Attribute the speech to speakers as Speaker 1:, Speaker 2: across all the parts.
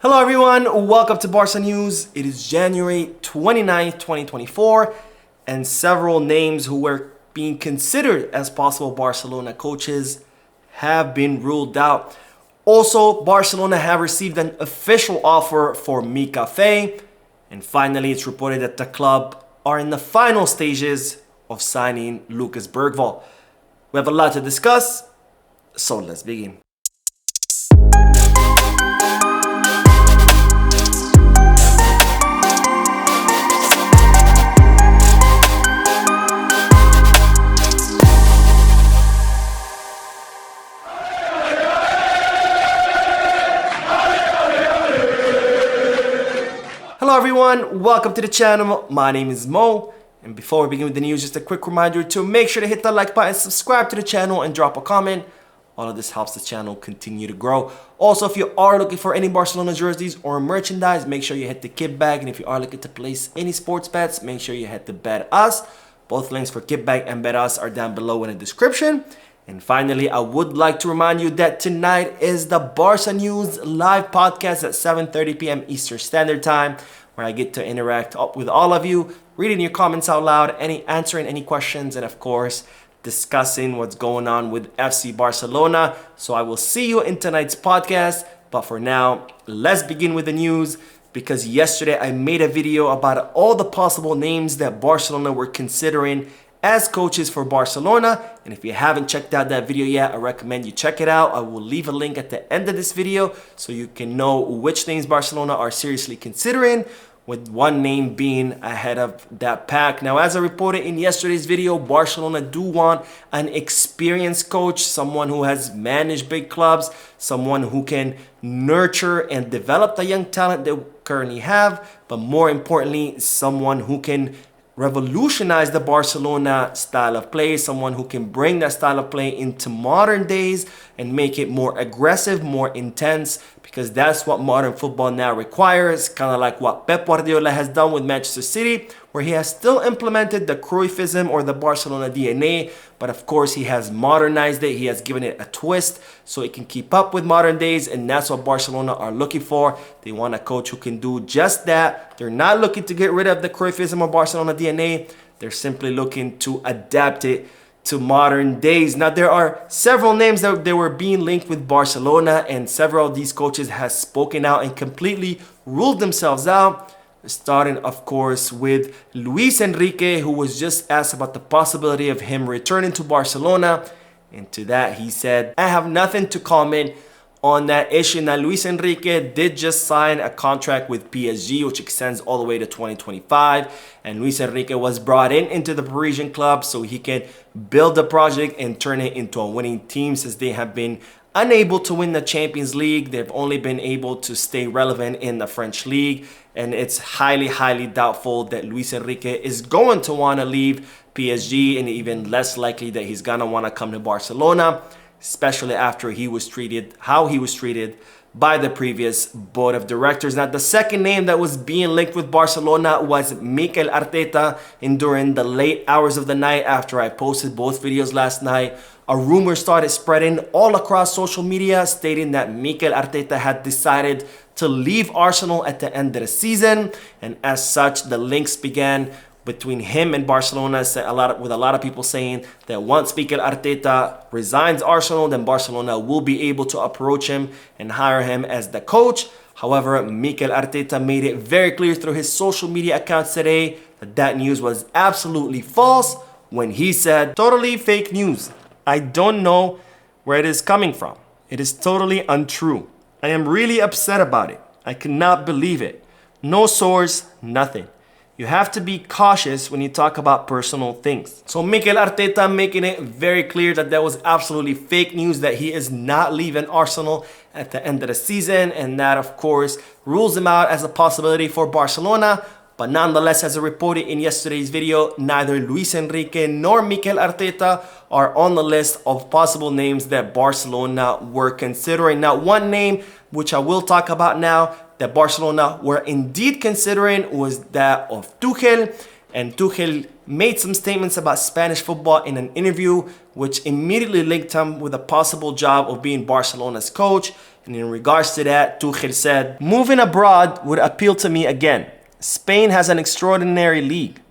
Speaker 1: Hello everyone, welcome to Barca News. It is January 29th, 2024, and several names who were being considered as possible Barcelona coaches have been ruled out. Also, Barcelona have received an official offer for Mika Faye, and finally it's reported that the club are in the final stages of signing Lucas Bergvall. We have a lot to discuss, so let's begin. Hello everyone, welcome to the channel. My name is Mo, and before we begin with the news, just a quick reminder to make sure to hit that like button, subscribe to the channel, and drop a comment. All of this helps the channel continue to grow. Also, if you are looking for any Barcelona jerseys or merchandise, make sure you hit the kit bag. And if you are looking to place any sports bets, make sure you hit the Bet Us. Both links for kit bag and Bet Us are down below in the description. And finally, I would like to remind you that tonight is the Barca News live podcast at 7:30 p.m. Eastern Standard Time, where I get to interact with all of you, reading your comments out loud, answering any questions, and of course, discussing what's going on with FC Barcelona. So I will see you in tonight's podcast. But for now, let's begin with the news, because yesterday I made a video about all the possible names that Barcelona were considering as coaches for Barcelona. And if you haven't checked out that video yet, I recommend you check it out. I will leave a link at the end of this video so you can know which names Barcelona are seriously considering, with one name being ahead of that pack. Now, as I reported in yesterday's video, Barcelona do want an experienced coach, someone who has managed big clubs, someone who can nurture and develop the young talent they currently have, but more importantly, someone who can revolutionize the Barcelona style of play, someone who can bring that style of play into modern days and make it more aggressive, more intense, because that's what modern football now requires, kind of like what Pep Guardiola has done with Manchester City, where he has still implemented the Cruyffism or the Barcelona DNA, but of course he has modernized it, he has given it a twist so it can keep up with modern days, and that's what Barcelona are looking for. They want a coach who can do just that. They're not looking to get rid of the Cruyffism or Barcelona DNA, they're simply looking to adapt it to modern days. Now, there are several names that they were being linked with Barcelona, and several of these coaches has spoken out and completely ruled themselves out. Starting, of course, with Luis Enrique, who was just asked about the possibility of him returning to Barcelona. And to that, he said, I have nothing to comment on that issue. Now, Luis Enrique did just sign a contract with PSG, which extends all the way to 2025. And Luis Enrique was brought into the Parisian club so he can build the project and turn it into a winning team, since they have been unable to win the Champions League. They've only been able to stay relevant in the French league. And it's highly, highly doubtful that Luis Enrique is going to want to leave PSG, and even less likely that he's going to want to come to Barcelona, especially after how he was treated by the previous board of directors. Now, the second name that was being linked with Barcelona was Mikel Arteta, and during the late hours of the night after I posted both videos last night, a rumor started spreading all across social media stating that Mikel Arteta had decided to leave Arsenal at the end of the season, and as such, the links began between him and Barcelona, with a lot of people saying that once Mikel Arteta resigns Arsenal, then Barcelona will be able to approach him and hire him as the coach. However, Mikel Arteta made it very clear through his social media accounts today that that news was absolutely false, when he said, totally fake news. I don't know where it is coming from. It is totally untrue. I am really upset about it. I cannot believe it. No source, nothing. You have to be cautious when you talk about personal things. So Mikel Arteta making it very clear that that was absolutely fake news, that he is not leaving Arsenal at the end of the season, and that of course rules him out as a possibility for Barcelona. But nonetheless, as I reported in yesterday's video, neither Luis Enrique nor Mikel Arteta are on the list of possible names that Barcelona were considering. Now, one name which I will talk about now that Barcelona were indeed considering was that of Tuchel. And Tuchel made some statements about Spanish football in an interview, which immediately linked him with a possible job of being Barcelona's coach. And in regards to that, Tuchel said, "Moving abroad would appeal to me again. Spain has an extraordinary league.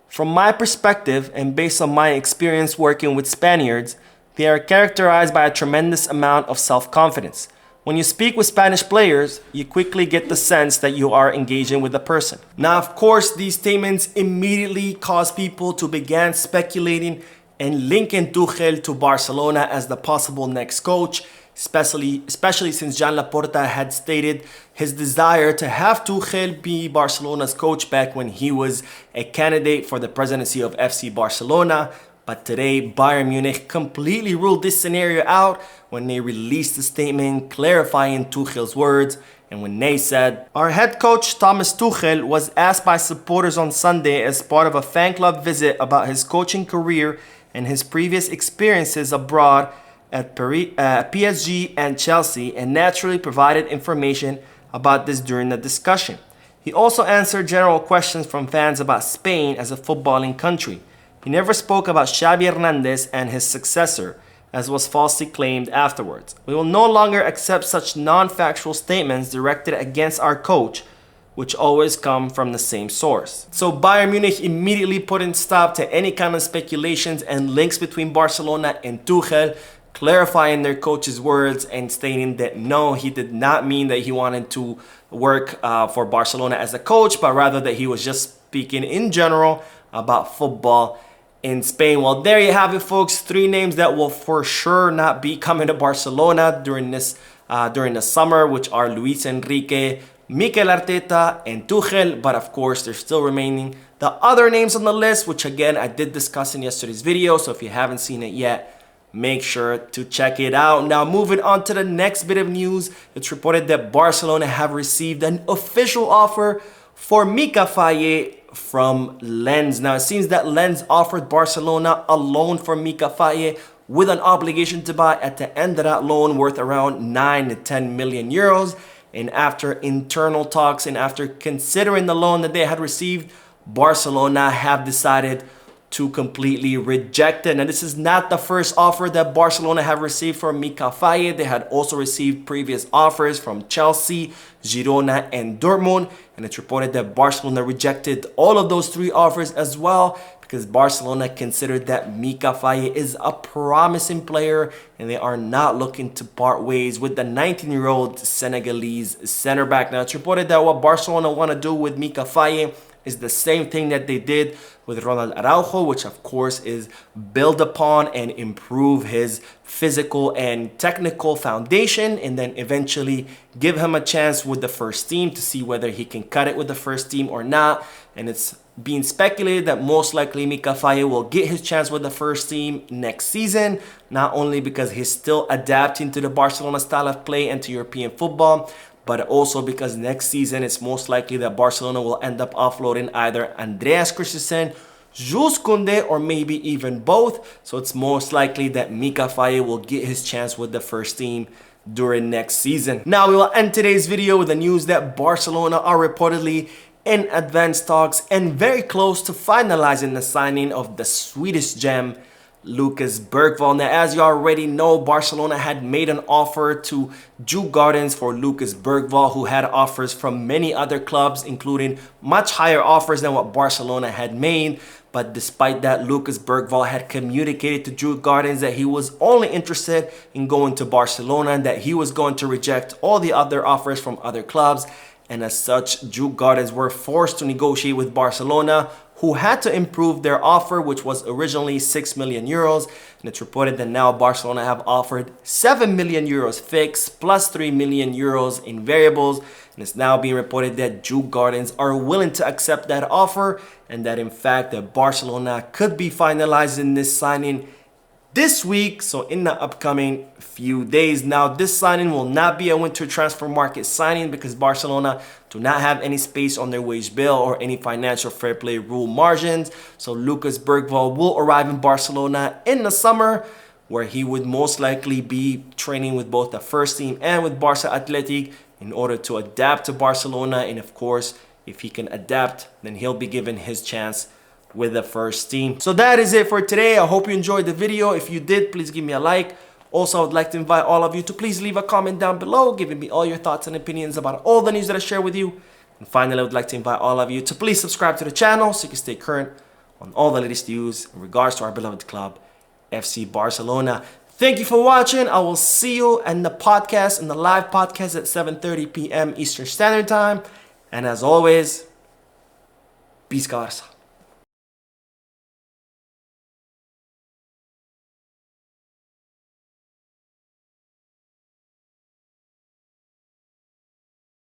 Speaker 1: From my perspective and based on my experience working with Spaniards, they are characterized by a tremendous amount of self-confidence. When you speak with Spanish players, you quickly get the sense that you are engaging with a person." Now, of course, these statements immediately caused people to begin speculating and linking Tuchel to Barcelona as the possible next coach, especially since Joan Laporta had stated his desire to have Tuchel be Barcelona's coach back when he was a candidate for the presidency of FC Barcelona. But today, Bayern Munich completely ruled this scenario out when they released a statement clarifying Tuchel's words, and when they said, "Our head coach Thomas Tuchel was asked by supporters on Sunday as part of a fan club visit about his coaching career and his previous experiences abroad at PSG and Chelsea, and naturally provided information about this during the discussion. He also answered general questions from fans about Spain as a footballing country. He never spoke about Xavi Hernandez and his successor, as was falsely claimed afterwards. We will no longer accept such non-factual statements directed against our coach, which always come from the same source." So Bayern Munich immediately put in stop to any kind of speculations and links between Barcelona and Tuchel, clarifying their coach's words and stating that no, he did not mean that he wanted to work for Barcelona as a coach, but rather that he was just speaking in general about football in Spain. Well, there you have it, folks. 3 names that will for sure not be coming to Barcelona during the summer, which are Luis Enrique, Mikel Arteta, and Tuchel. But of course, there's still remaining the other names on the list, which again, I did discuss in yesterday's video. So if you haven't seen it yet, make sure to check it out. Now, moving on to the next bit of news, it's reported that Barcelona have received an official offer for Mika Faye from Lens. Now, it seems that Lens offered Barcelona a loan for Mika Faye with an obligation to buy at the end of that loan worth around 9 to 10 million euros. And after internal talks and after considering the loan that they had received, Barcelona have decided to completely reject it. Now, this is not the first offer that Barcelona have received for Mika Faye. They had also received previous offers from Chelsea, Girona, and Dortmund. And it's reported that Barcelona rejected all of those 3 offers as well because Barcelona considered that Mika Faye is a promising player and they are not looking to part ways with the 19-year-old Senegalese center back. Now, it's reported that what Barcelona want to do with Mika Faye is the same thing that they did with Ronald Araujo, which of course is build upon and improve his physical and technical foundation, and then eventually give him a chance with the first team to see whether he can cut it with the first team or not. And it's being speculated that most likely Mika Faye will get his chance with the first team next season, not only because he's still adapting to the Barcelona style of play and to European football, but also because next season it's most likely that Barcelona will end up offloading either Andreas Christensen, Jules Koundé, or maybe even both. So it's most likely that Mika Faye will get his chance with the first team during next season. Now, we will end today's video with the news that Barcelona are reportedly in advanced talks and very close to finalizing the signing of the Swedish gem Lucas Bergvall. Now, as you already know, Barcelona had made an offer to Djurgårdens for Lucas Bergvall, who had offers from many other clubs, including much higher offers than what Barcelona had made. But despite that, Lucas Bergvall had communicated to Djurgårdens that he was only interested in going to Barcelona and that he was going to reject all the other offers from other clubs. And as such, Djurgårdens were forced to negotiate with Barcelona, who had to improve their offer, which was originally 6 million euros. And it's reported that now Barcelona have offered 7 million euros fixed plus 3 million euros in variables. And it's now being reported that Djurgårdens are willing to accept that offer, and that in fact that Barcelona could be finalizing this signing this week, so in the upcoming few days. Now, this signing will not be a winter transfer market signing because Barcelona do not have any space on their wage bill or any financial fair play rule margins. So Lucas Bergvall will arrive in Barcelona in the summer, where he would most likely be training with both the first team and with Barca Athletic in order to adapt to Barcelona. And of course, if he can adapt, then he'll be given his chance with the first team. So that is it for today. I hope you enjoyed the video. If you did, please give me a like Also, I would like to invite all of you to please leave a comment down below, giving me all your thoughts and opinions about all the news that I share with you. And finally, I would like to invite all of you to please subscribe to the channel so you can stay current on all the latest news in regards to our beloved club, FC Barcelona. Thank you for watching. I will see you in the podcast, in the live podcast at 7:30 p.m. Eastern Standard Time. And as always, peace, Barca.